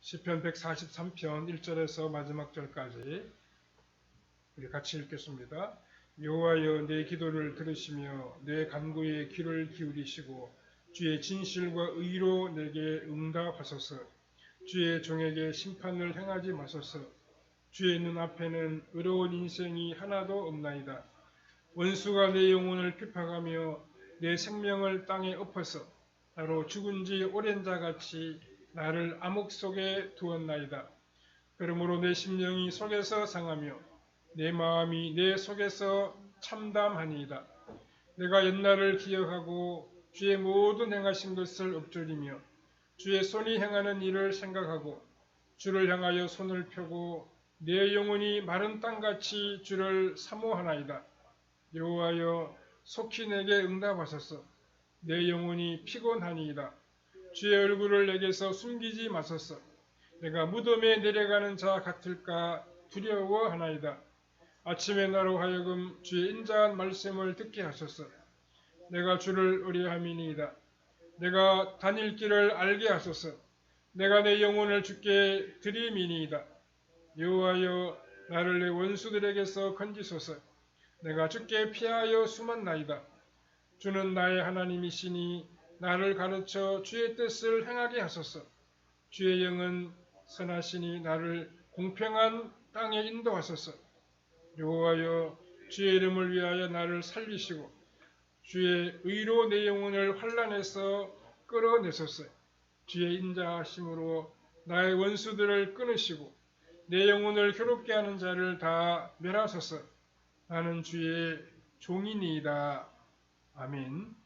시편 143편 1절에서 마지막 절까지 우리 같이 읽겠습니다. 여호와여, 내 기도를 들으시며 내 간구에 귀를 기울이시고 주의 진실과 의로 내게 응답하소서. 주의 종에게 심판을 행하지 마소서. 주의 눈앞에는 의로운 인생이 하나도 없나이다. 원수가 내 영혼을 핍박하며 내 생명을 땅에 엎어서 나로 죽은 지 오랜 자같이 나를 암흑 속에 두었나이다. 그러므로 내 심령이 속에서 상하며 내 마음이 내 속에서 참담하니이다. 내가 옛날을 기억하고 주의 모든 행하신 것을 읊조리며 주의 손이 행하는 일을 생각하고 주를 향하여 손을 펴고 내 영혼이 마른 땅같이 주를 사모하나이다. 여호와여, 속히 내게 응답하소서. 내 영혼이 피곤하니이다. 주의 얼굴을 내게서 숨기지 마소서. 내가 무덤에 내려가는 자 같을까 두려워하나이다. 아침에 나로 하여금 주의 인자한 말씀을 듣게 하소서. 내가 주를 의뢰함이니이다. 내가 다닐 길을 알게 하소서. 내가 내 영혼을 주께 드림이니이다. 여호와여, 나를 내 원수들에게서 건지소서. 내가 주께 피하여 숨었나이다. 주는 나의 하나님이시니 나를 가르쳐 주의 뜻을 행하게 하소서. 주의 영은 선하시니 나를 공평한 땅에 인도하소서. 여호와여, 주의 이름을 위하여 나를 살리시고 주의 의로 내 영혼을 환난에서 끌어내소서. 주의 인자하심으로 나의 원수들을 끊으시고 내 영혼을 괴롭게 하는 자를 다 멸하소서. 나는 주의 종이니이다. 아멘.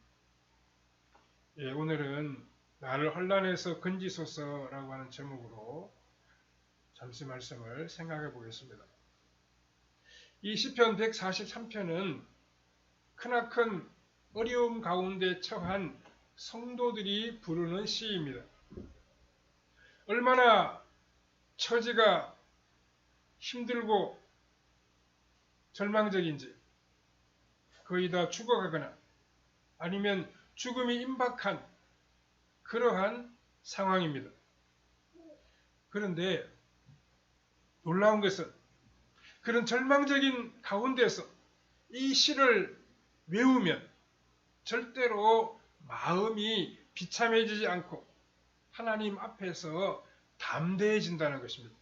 예, 오늘은 나를 환난에서 건지소서라고 하는 제목으로 잠시 말씀을 생각해 보겠습니다. 이 시편 143편은 크나큰 어려움 가운데 처한 성도들이 부르는 시입니다. 얼마나 처지가 힘들고 절망적인지, 거의 다 죽어가거나 아니면 죽음이 임박한 그러한 상황입니다. 그런데 놀라운 것은 그런 절망적인 가운데서 이 시를 외우면 절대로 마음이 비참해지지 않고 하나님 앞에서 담대해진다는 것입니다.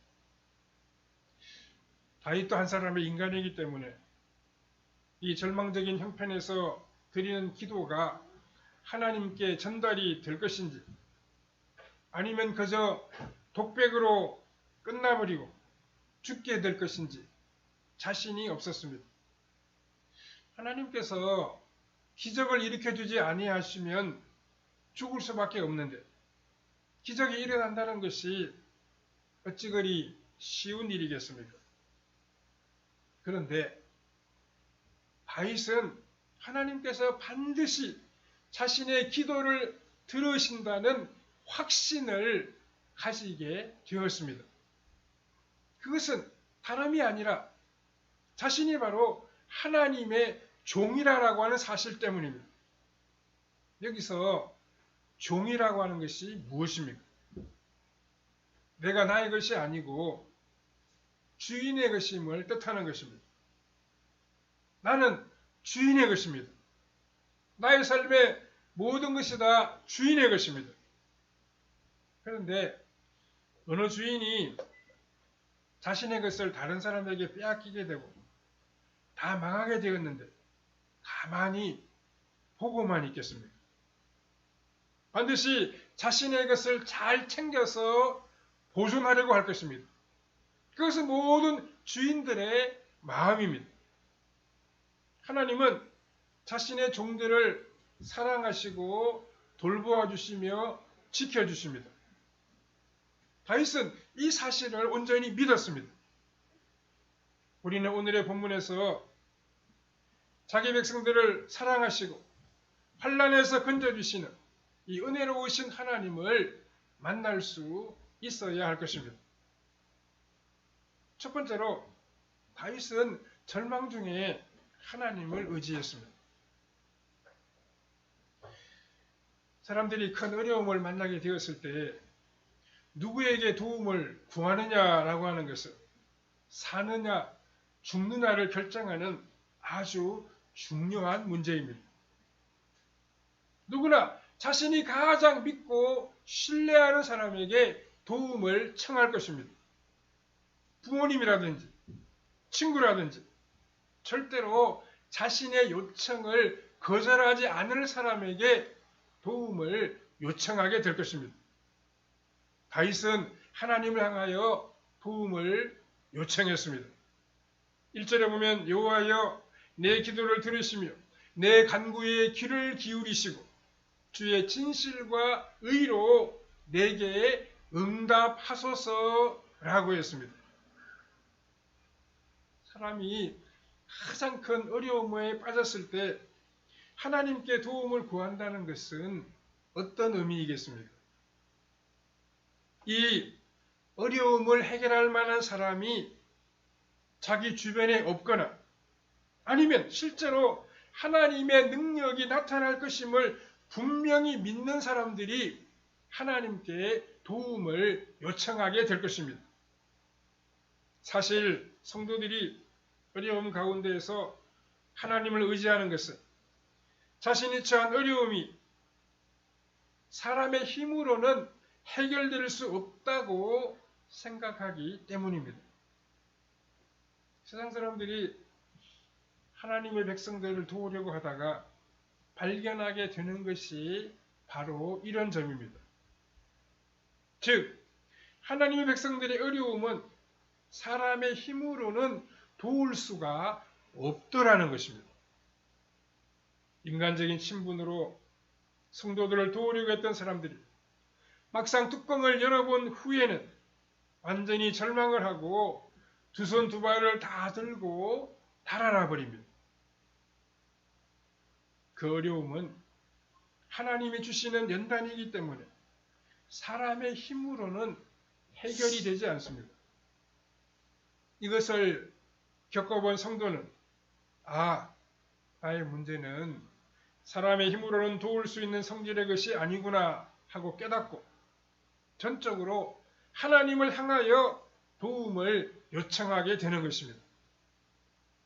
다윗도 한 사람의 인간이기 때문에 이 절망적인 형편에서 드리는 기도가 하나님께 전달이 될 것인지 아니면 그저 독백으로 끝나버리고 죽게 될 것인지 자신이 없었습니다. 하나님께서 기적을 일으켜주지 아니하시면 죽을 수밖에 없는데 기적이 일어난다는 것이 어찌 그리 쉬운 일이겠습니까? 그런데 다윗은 하나님께서 반드시 자신의 기도를 들으신다는 확신을 가지게 되었습니다. 그것은 다름이 아니라 자신이 바로 하나님의 종이라고 하는 사실 때문입니다. 여기서 종이라고 하는 것이 무엇입니까? 내가 나의 것이 아니고 주인의 것임을 뜻하는 것입니다. 나는 주인의 것입니다. 나의 삶의 모든 것이 다 주인의 것입니다. 그런데 어느 주인이 자신의 것을 다른 사람에게 빼앗기게 되고 다 망하게 되었는데 가만히 보고만 있겠습니까? 반드시 자신의 것을 잘 챙겨서 보존하려고 할 것입니다. 그것은 모든 주인들의 마음입니다. 하나님은 자신의 종들을 사랑하시고 돌보아 주시며 지켜주십니다. 다윗은 이 사실을 온전히 믿었습니다. 우리는 오늘의 본문에서 자기 백성들을 사랑하시고 환난에서 건져주시는 이 은혜로우신 하나님을 만날 수 있어야 할 것입니다. 첫 번째로 다윗은 절망 중에 하나님을 의지했습니다. 사람들이 큰 어려움을 만나게 되었을 때 누구에게 도움을 구하느냐라고 하는 것은 사느냐 죽느냐를 결정하는 아주 중요한 문제입니다. 누구나 자신이 가장 믿고 신뢰하는 사람에게 도움을 청할 것입니다. 부모님이라든지 친구라든지 절대로 자신의 요청을 거절하지 않을 사람에게 도움을 요청하게 될 것입니다. 다윗은 하나님을 향하여 도움을 요청했습니다. 1절에 보면 여호와여 내 기도를 들으시며 내 간구에 귀를 기울이시고 주의 진실과 의로 내게 응답하소서라고 했습니다. 사람이 가장 큰 어려움에 빠졌을 때 하나님께 도움을 구한다는 것은 어떤 의미이겠습니까? 이 어려움을 해결할 만한 사람이 자기 주변에 없거나 아니면 실제로 하나님의 능력이 나타날 것임을 분명히 믿는 사람들이 하나님께 도움을 요청하게 될 것입니다. 사실 성도들이 어려움 가운데에서 하나님을 의지하는 것은 자신이 처한 어려움이 사람의 힘으로는 해결될 수 없다고 생각하기 때문입니다. 세상 사람들이 하나님의 백성들을 도우려고 하다가 발견하게 되는 것이 바로 이런 점입니다. 즉, 하나님의 백성들의 어려움은 사람의 힘으로는 도울 수가 없더라는 것입니다. 인간적인 신분으로 성도들을 도우려고 했던 사람들이 막상 뚜껑을 열어본 후에는 완전히 절망을 하고 두 손 두 발을 다 들고 달아나 버립니다. 그 어려움은 하나님이 주시는 연단이기 때문에 사람의 힘으로는 해결이 되지 않습니다. 이것을 겪어본 성도는 나의 문제는 사람의 힘으로는 도울 수 있는 성질의 것이 아니구나 하고 깨닫고 전적으로 하나님을 향하여 도움을 요청하게 되는 것입니다.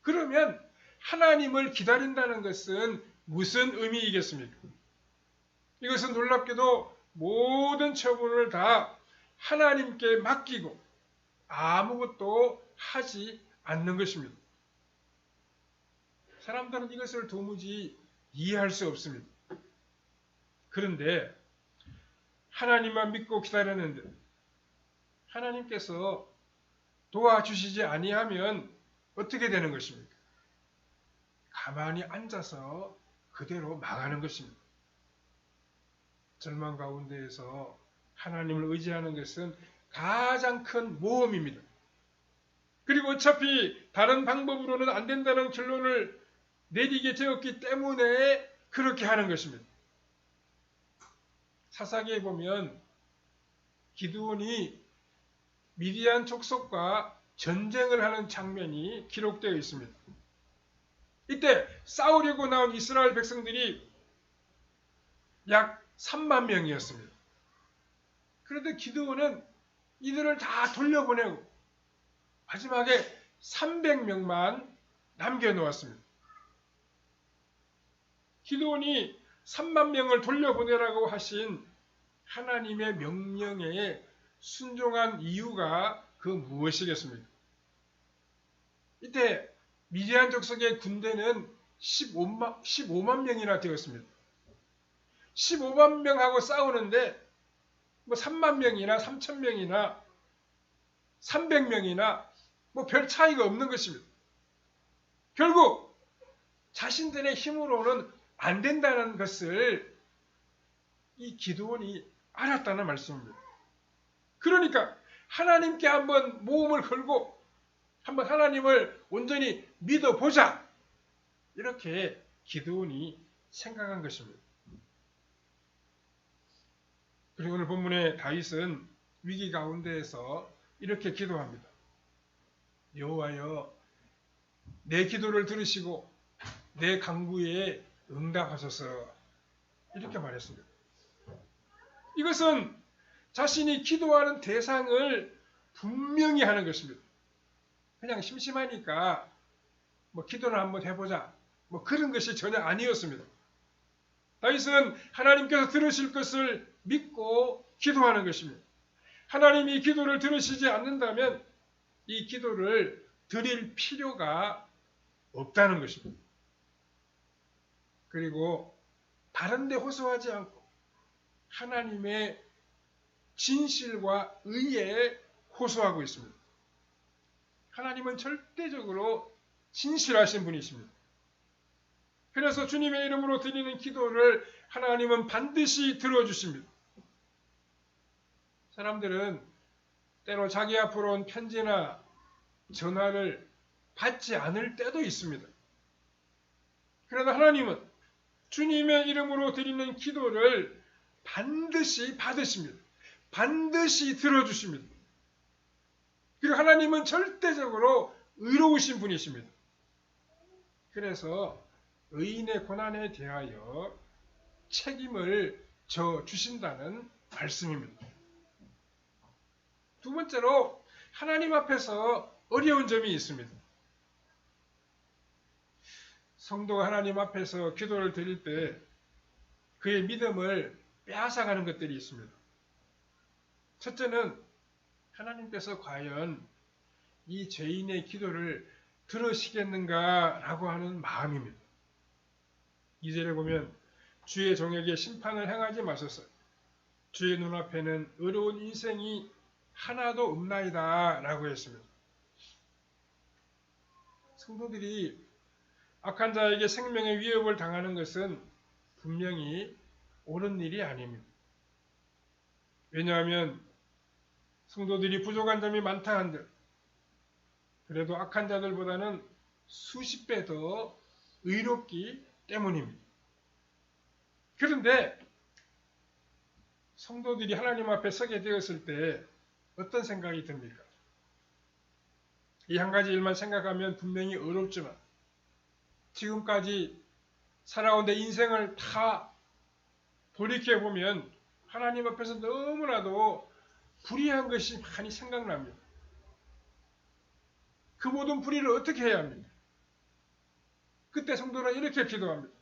그러면 하나님을 기다린다는 것은 무슨 의미이겠습니까? 이것은 놀랍게도 모든 처분을 다 하나님께 맡기고 아무것도 하지 않는 것입니다. 사람들은 이것을 도무지 이해할 수 없습니다. 그런데 하나님만 믿고 기다렸는데 하나님께서 도와주시지 아니하면 어떻게 되는 것입니까? 가만히 앉아서 그대로 망하는 것입니다. 절망 가운데에서 하나님을 의지하는 것은 가장 큰 모험입니다. 그리고 어차피 다른 방법으로는 안 된다는 결론을 내리게 되었기 때문에 그렇게 하는 것입니다. 사사기에 보면 기드온이 미디안 족속과 전쟁을 하는 장면이 기록되어 있습니다. 이때 싸우려고 나온 이스라엘 백성들이 약 3만 명이었습니다. 그런데 기드온은 이들을 다 돌려보내고 마지막에 300명만 남겨놓았습니다. 기드온이 3만 명을 돌려보내라고 하신 하나님의 명령에 순종한 이유가 그 무엇이겠습니까? 이때 미디안 족속의 군대는 15만 명이나 되었습니다. 15만 명하고 싸우는데 3만 명이나 3천 명이나 300명이나 별 차이가 없는 것입니다. 결국 자신들의 힘으로는 안 된다는 것을 이 기드온이 알았다는 말씀입니다. 그러니까 하나님께 한번 모험을 걸고 한번 하나님을 온전히 믿어보자, 이렇게 기드온이 생각한 것입니다. 그리고 오늘 본문의 다윗은 위기 가운데에서 이렇게 기도합니다. 여호와여 내 기도를 들으시고 내 간구에 응답하소서, 이렇게 말했습니다. 이것은 자신이 기도하는 대상을 분명히 하는 것입니다. 그냥 심심하니까 뭐 기도를 한번 해보자, 뭐 그런 것이 전혀 아니었습니다. 다윗은 하나님께서 들으실 것을 믿고 기도하는 것입니다. 하나님이 기도를 들으시지 않는다면 이 기도를 드릴 필요가 없다는 것입니다. 그리고 다른 데 호소하지 않고 하나님의 진실과 의에 호소하고 있습니다. 하나님은 절대적으로 진실하신 분이십니다. 그래서 주님의 이름으로 드리는 기도를 하나님은 반드시 들어주십니다. 사람들은 때로 자기 앞으로 온 편지나 전화를 받지 않을 때도 있습니다. 그러나 하나님은 주님의 이름으로 드리는 기도를 반드시 받으십니다. 반드시 들어주십니다. 그리고 하나님은 절대적으로 의로우신 분이십니다. 그래서 의인의 고난에 대하여 책임을 져 주신다는 말씀입니다. 두 번째로 하나님 앞에서 어려운 점이 있습니다. 성도가 하나님 앞에서 기도를 드릴 때 그의 믿음을 빼앗아가는 것들이 있습니다. 첫째는 하나님께서 과연 이 죄인의 기도를 들으시겠는가라고 하는 마음입니다. 2절에 보면 주의 종에게 심판을 행하지 마소서. 주의 눈앞에는 의로운 인생이 하나도 없나이다 라고 했습니다. 성도들이 악한 자에게 생명의 위협을 당하는 것은 분명히 옳은 일이 아닙니다. 왜냐하면 성도들이 부족한 점이 많다 한들 그래도 악한 자들보다는 수십 배 더 의롭기 때문입니다. 그런데 성도들이 하나님 앞에 서게 되었을 때 어떤 생각이 듭니까? 이 한 가지 일만 생각하면 분명히 어렵지만 지금까지 살아온 내 인생을 다 돌이켜보면 하나님 앞에서 너무나도 불의한 것이 많이 생각납니다. 그 모든 불의를 어떻게 해야 합니까? 그때 성도는 이렇게 기도합니다.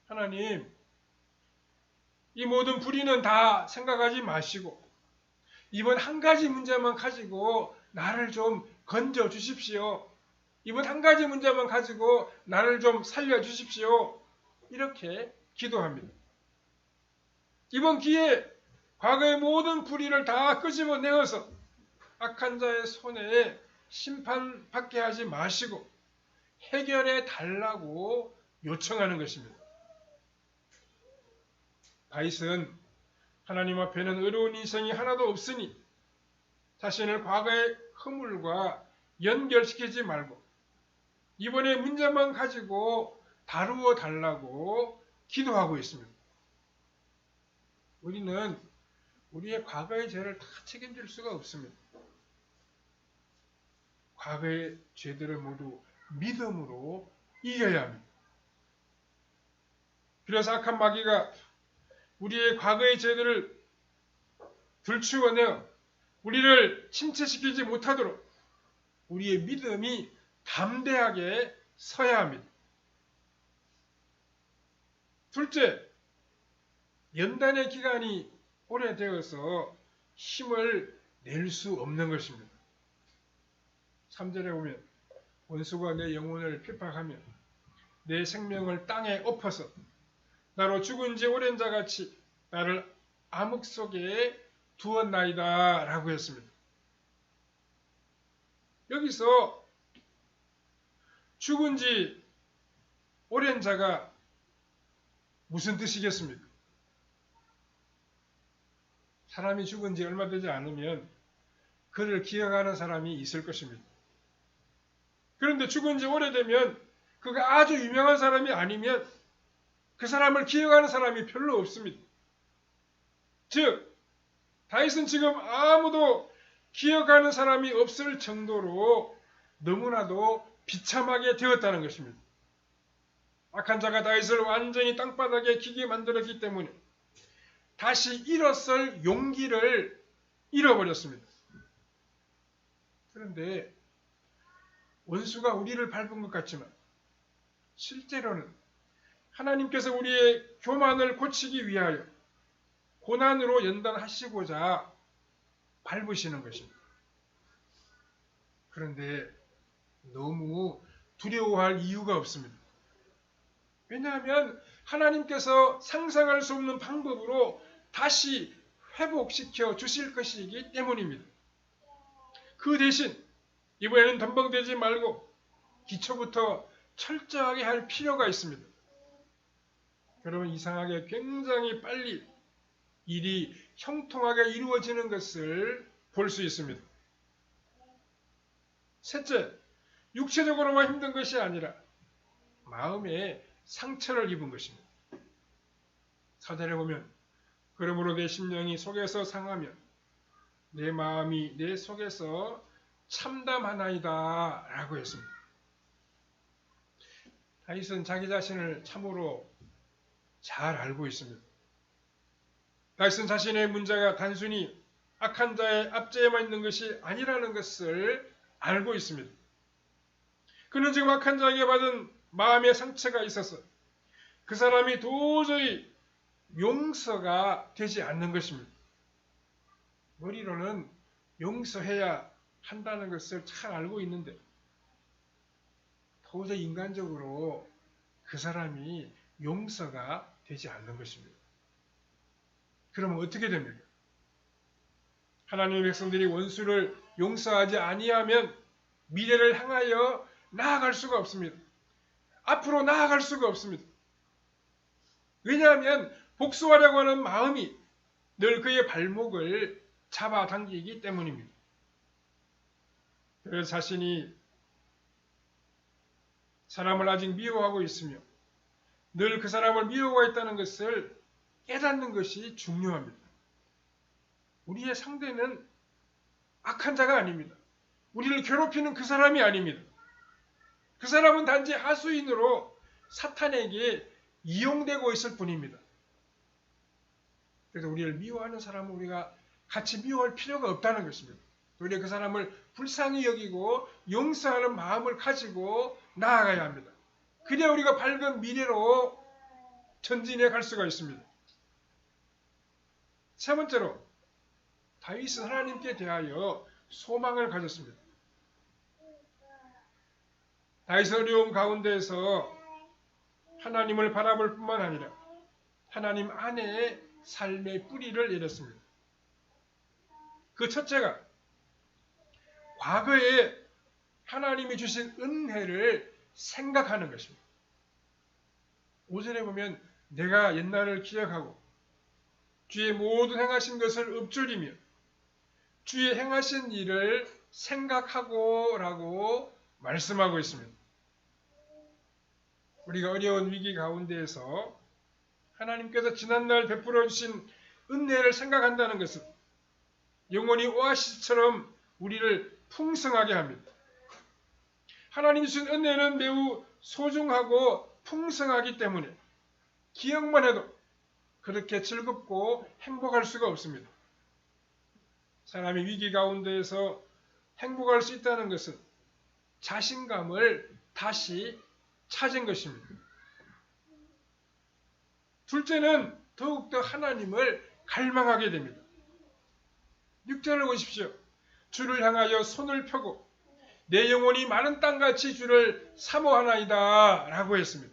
하나님, 이 모든 불의는 다 생각하지 마시고 이번 한 가지 문제만 가지고 나를 좀 건져 주십시오. 이번 한 가지 문제만 가지고 나를 좀 살려 주십시오. 이렇게 기도합니다. 이번 기회에 과거의 모든 불의를 다 끄집어내어서 악한 자의 손에 심판받게 하지 마시고 해결해 달라고 요청하는 것입니다. 다윗은 하나님 앞에는 의로운 인생이 하나도 없으니 자신을 과거의 허물과 연결시키지 말고 이번에 문제만 가지고 다루어 달라고 기도하고 있습니다. 우리는 우리의 과거의 죄를 다 책임질 수가 없습니다. 과거의 죄들을 모두 믿음으로 이겨야 합니다. 그래서 악한 마귀가 우리의 과거의 죄들을 들추어내어 우리를 침체시키지 못하도록 우리의 믿음이 담대하게 서야 합니다. 둘째, 연단의 기간이 오래되어서 힘을 낼 수 없는 것입니다. 3절에 보면 원수가 내 영혼을 핍박하며 내 생명을 땅에 엎어서 나로 죽은 지 오랜 자같이 나를 암흑 속에 두었나이다 라고 했습니다. 여기서 죽은 지 오랜 자가 무슨 뜻이겠습니까? 사람이 죽은 지 얼마 되지 않으면 그를 기억하는 사람이 있을 것입니다. 그런데 죽은 지 오래되면 그가 아주 유명한 사람이 아니면 그 사람을 기억하는 사람이 별로 없습니다. 즉, 다윗은 지금 아무도 기억하는 사람이 없을 정도로 너무나도 비참하게 되었다는 것입니다. 악한 자가 다윗을 완전히 땅바닥에 기게 만들었기 때문에 다시 일어설 용기를 잃어버렸습니다. 그런데 원수가 우리를 밟은 것 같지만 실제로는 하나님께서 우리의 교만을 고치기 위하여 고난으로 연단하시고자 밟으시는 것입니다. 그런데 너무 두려워할 이유가 없습니다. 왜냐하면 하나님께서 상상할 수 없는 방법으로 다시 회복시켜 주실 것이기 때문입니다. 그 대신 이번에는 덤벙대지 말고 기초부터 철저하게 할 필요가 있습니다. 여러분, 이상하게 굉장히 빨리 일이 형통하게 이루어지는 것을 볼 수 있습니다. 셋째, 육체적으로만 힘든 것이 아니라 마음에 상처를 입은 것입니다. 사절에 보면 그러므로 내 심령이 속에서 상하면 내 마음이 내 속에서 참담하나이다 라고 했습니다. 다윗은 자기 자신을 참으로 잘 알고 있습니다. 다윗은 자신의 문제가 단순히 악한 자의 압제에만 있는 것이 아니라는 것을 알고 있습니다. 그는 지금 악한 자에게 받은 마음의 상처가 있어서 그 사람이 도저히 용서가 되지 않는 것입니다. 머리로는 용서해야 한다는 것을 잘 알고 있는데 도저히 인간적으로 그 사람이 용서가 되지 않는 것입니다. 그러면 어떻게 됩니까? 하나님의 백성들이 원수를 용서하지 아니하면 미래를 향하여 나아갈 수가 없습니다. 앞으로 나아갈 수가 없습니다. 왜냐하면 복수하려고 하는 마음이 늘 그의 발목을 잡아당기기 때문입니다. 그래서 자신이 사람을 아직 미워하고 있으며 늘 그 사람을 미워하고 있다는 것을 깨닫는 것이 중요합니다. 우리의 상대는 악한 자가 아닙니다. 우리를 괴롭히는 그 사람이 아닙니다. 그 사람은 단지 하수인으로 사탄에게 이용되고 있을 뿐입니다. 그래서 우리를 미워하는 사람은 우리가 같이 미워할 필요가 없다는 것입니다. 우리가 그 사람을 불쌍히 여기고 용서하는 마음을 가지고 나아가야 합니다. 그래야 우리가 밝은 미래로 전진해 갈 수가 있습니다. 세 번째로 다윗은 하나님께 대하여 소망을 가졌습니다. 다윗은 어려움 가운데에서 하나님을 바라볼 뿐만 아니라 하나님 안에 삶의 뿌리를 내렸습니다. 그 첫째가 과거에 하나님이 주신 은혜를 생각하는 것입니다. 5절에 보면 내가 옛날을 기억하고 주의 모든 행하신 것을 읊조리며 주의 행하신 일을 생각하고 라고 말씀하고 있습니다. 우리가 어려운 위기 가운데에서 하나님께서 지난날 베풀어 주신 은혜를 생각한다는 것은 영원히 오아시스처럼 우리를 풍성하게 합니다. 하나님 주신 은혜는 매우 소중하고 풍성하기 때문에 기억만 해도 그렇게 즐겁고 행복할 수가 없습니다. 사람이 위기 가운데에서 행복할 수 있다는 것은 자신감을 다시 찾은 것입니다. 둘째는 더욱더 하나님을 갈망하게 됩니다. 6절을 보십시오. 주를 향하여 손을 펴고 내 영혼이 마른 땅같이 주를 사모하나이다 라고 했습니다.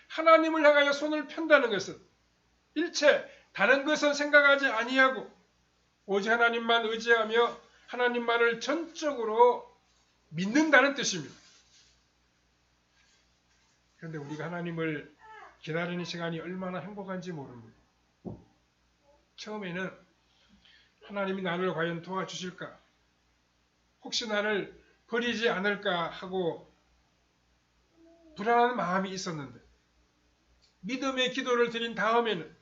하나님을 향하여 손을 편다는 것은 일체 다른 것은 생각하지 아니하고 오직 하나님만 의지하며 하나님만을 전적으로 믿는다는 뜻입니다. 그런데 우리가 하나님을 기다리는 시간이 얼마나 행복한지 모릅니다. 처음에는 하나님이 나를 과연 도와주실까? 혹시 나를 버리지 않을까 하고 불안한 마음이 있었는데 믿음의 기도를 드린 다음에는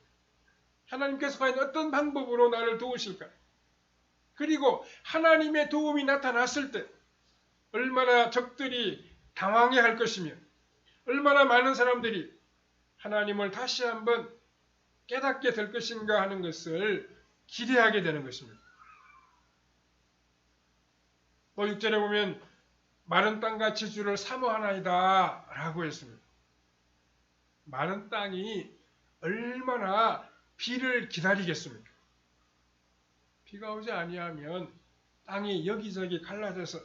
하나님께서 과연 어떤 방법으로 나를 도우실까? 그리고 하나님의 도움이 나타났을 때 얼마나 적들이 당황해 할 것이며 얼마나 많은 사람들이 하나님을 다시 한번 깨닫게 될 것인가 하는 것을 기대하게 되는 것입니다. 또 6절에 보면 마른 땅같이 주를 사모하나이다 라고 했습니다. 마른 땅이 얼마나 비를 기다리겠습니까? 비가 오지 아니하면 땅이 여기저기 갈라져서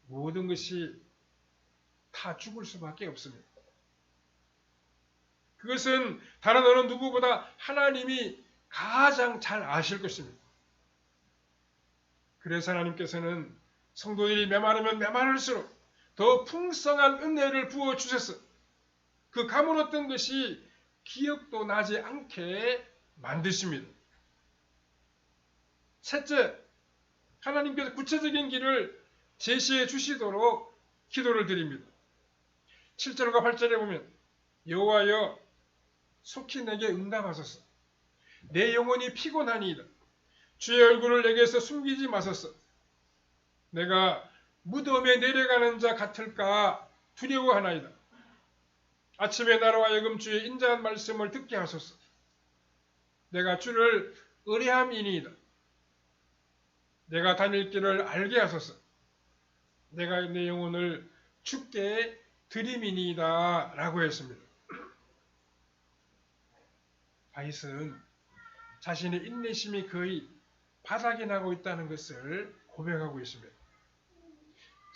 모든 것이 다 죽을 수밖에 없습니다. 그것은 다른 어느 누구보다 하나님이 가장 잘 아실 것입니다. 그래서 하나님께서는 성도들이 메마르면 메마를수록 더 풍성한 은혜를 부어주셔서 그 가물었던 것이 기억도 나지 않게 만드십니다. 셋째, 하나님께서 구체적인 길을 제시해 주시도록 기도를 드립니다. 7절과 8절에 보면 여호와여 속히 내게 응답하소서. 내 영혼이 피곤하니이다. 주의 얼굴을 내게서 숨기지 마소서. 내가 무덤에 내려가는 자 같을까 두려워하나이다. 아침에 나로 하여금 주의 인자한 말씀을 듣게 하소서. 내가 주를 의뢰함이니이다. 내가 다닐 길을 알게 하소서. 내가 내 영혼을 주께 드림이니이다 라고 했습니다. 다윗은 자신의 인내심이 거의 바닥이 나고 있다는 것을 고백하고 있습니다.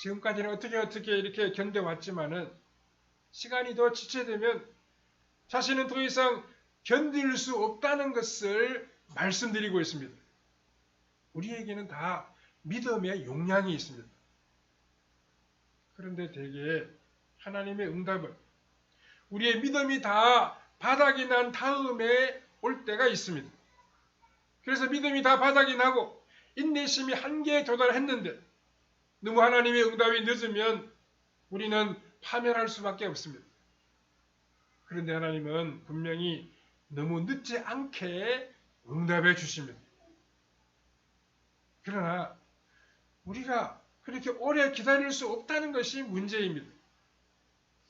지금까지는 어떻게 이렇게 견뎌왔지만은 시간이 더 지체되면 자신은 더 이상 견딜 수 없다는 것을 말씀드리고 있습니다. 우리에게는 다 믿음의 용량이 있습니다. 그런데 대개 하나님의 응답은 우리의 믿음이 다 바닥이 난 다음에 올 때가 있습니다. 그래서 믿음이 다 바닥이 나고 인내심이 한계에 도달했는데 너무 하나님의 응답이 늦으면 우리는 파멸할 수밖에 없습니다. 그런데 하나님은 분명히 너무 늦지 않게 응답해 주십니다. 그러나 우리가 그렇게 오래 기다릴 수 없다는 것이 문제입니다.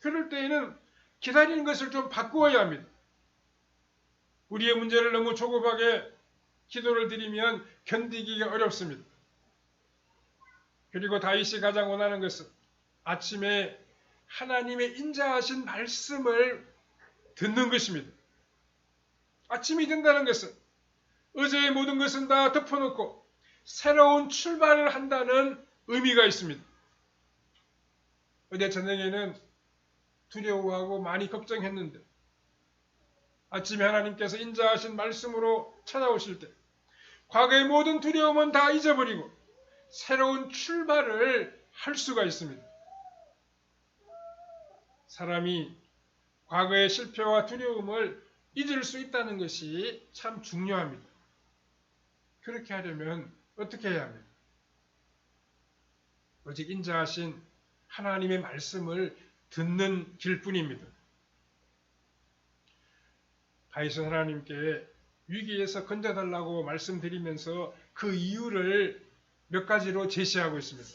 그럴 때에는 기다리는 것을 좀 바꾸어야 합니다. 우리의 문제를 너무 조급하게 기도를 드리면 견디기가 어렵습니다. 그리고 다윗이 가장 원하는 것은 아침에 하나님의 인자하신 말씀을 듣는 것입니다. 아침이 된다는 것은 어제의 모든 것은 다 덮어놓고 새로운 출발을 한다는 의미가 있습니다. 어제 저녁에는 두려워하고 많이 걱정했는데 아침에 하나님께서 인자하신 말씀으로 찾아오실 때 과거의 모든 두려움은 다 잊어버리고 새로운 출발을 할 수가 있습니다. 사람이 과거의 실패와 두려움을 잊을 수 있다는 것이 참 중요합니다. 그렇게 하려면 어떻게 해야 합니까? 오직 인자하신 하나님의 말씀을 듣는 길뿐입니다. 다윗은 하나님께 위기에서 건져달라고 말씀드리면서 그 이유를 몇 가지로 제시하고 있습니다.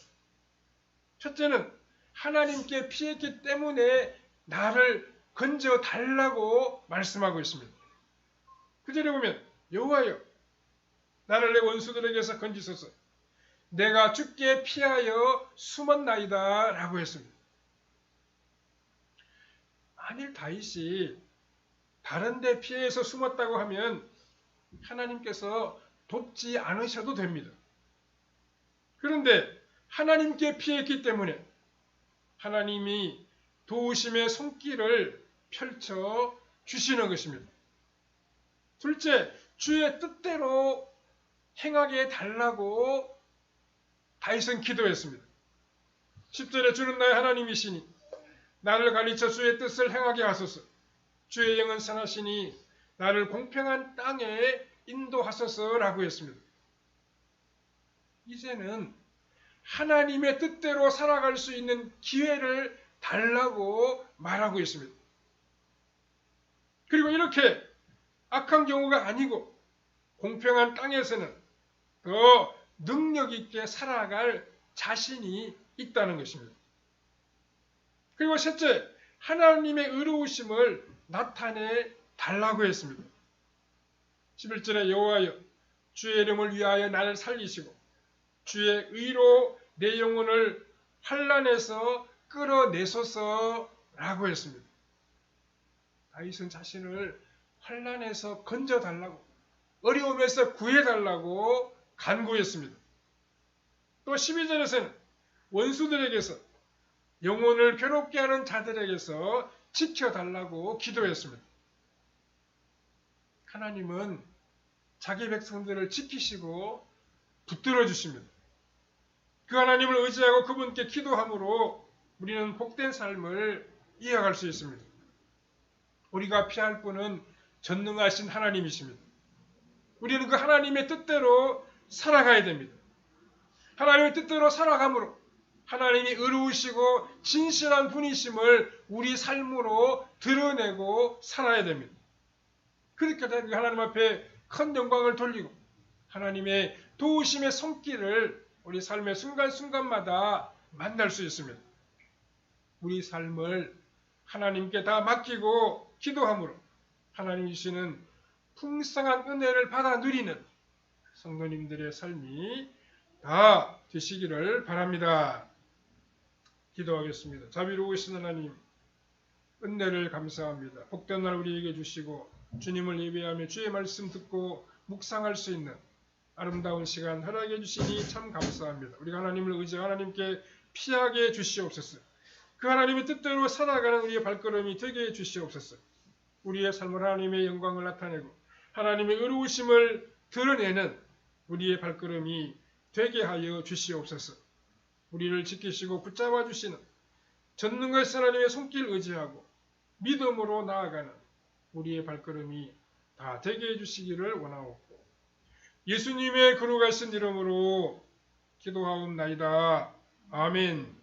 첫째는 하나님께 피했기 때문에 나를 건져달라고 말씀하고 있습니다. 그 절에 보면 여호와여 나를 내 원수들에게서 건지소서. 내가 주께 피하여 숨었나이다 라고 했습니다. 만일 다윗이 다른 데 피해서 숨었다고 하면 하나님께서 돕지 않으셔도 됩니다. 그런데 하나님께 피했기 때문에 하나님이 도우심의 손길을 펼쳐 주시는 것입니다. 둘째, 주의 뜻대로 행하게 달라고 다윗은 기도했습니다. 10절에 주는 나의 하나님이시니 나를 가르쳐 주의 뜻을 행하게 하소서. 주의 영은 선하시니 나를 공평한 땅에 인도하소서라고 했습니다. 이제는 하나님의 뜻대로 살아갈 수 있는 기회를 달라고 말하고 있습니다. 그리고 이렇게 악한 경우가 아니고 공평한 땅에서는 더 능력 있게 살아갈 자신이 있다는 것입니다. 그리고 셋째, 하나님의 의로우심을 나타내 달라고 했습니다. 11절에 여호와여 주의 이름을 위하여 나를 살리시고 주의 의로 내 영혼을 환난에서 끌어내소서라고 했습니다. 다윗은 자신을 환난에서 건져달라고, 어려움에서 구해달라고 간구했습니다. 또 12절에서는 원수들에게서, 영혼을 괴롭게 하는 자들에게서 지켜달라고 기도했습니다. 하나님은 자기 백성들을 지키시고 붙들어 주십니다. 그 하나님을 의지하고 그분께 기도함으로 우리는 복된 삶을 이어갈 수 있습니다. 우리가 피할 분은 전능하신 하나님이십니다. 우리는 그 하나님의 뜻대로 살아가야 됩니다. 하나님의 뜻대로 살아감으로 하나님이 의로우시고 진실한 분이심을 우리 삶으로 드러내고 살아야 됩니다. 그렇게 되면 하나님 앞에 큰 영광을 돌리고 하나님의 도우심의 손길을 우리 삶의 순간순간마다 만날 수 있습니다. 우리 삶을 하나님께 다 맡기고 기도함으로 하나님 주시는 풍성한 은혜를 받아 누리는 성도님들의 삶이 다 되시기를 바랍니다. 기도하겠습니다. 자비로우신 하나님, 은혜를 감사합니다. 복된 날 우리에게 주시고 주님을 예배하며 주의 말씀 듣고 묵상할 수 있는 아름다운 시간 허락해 주시니 참 감사합니다. 우리가 하나님을 의지하여 하나님께 피하게 주시옵소서. 그 하나님의 뜻대로 살아가는 우리의 발걸음이 되게 해 주시옵소서. 우리의 삶을 하나님의 영광을 나타내고 하나님의 의로우심을 드러내는 우리의 발걸음이 되게 하여 주시옵소서. 우리를 지키시고 붙잡아 주시는 전능하신 하나님의 손길 의지하고 믿음으로 나아가는 우리의 발걸음이 다 되게 해주시기를 원하옵고 예수님의 거룩하신 이름으로 기도하옵나이다. 아멘.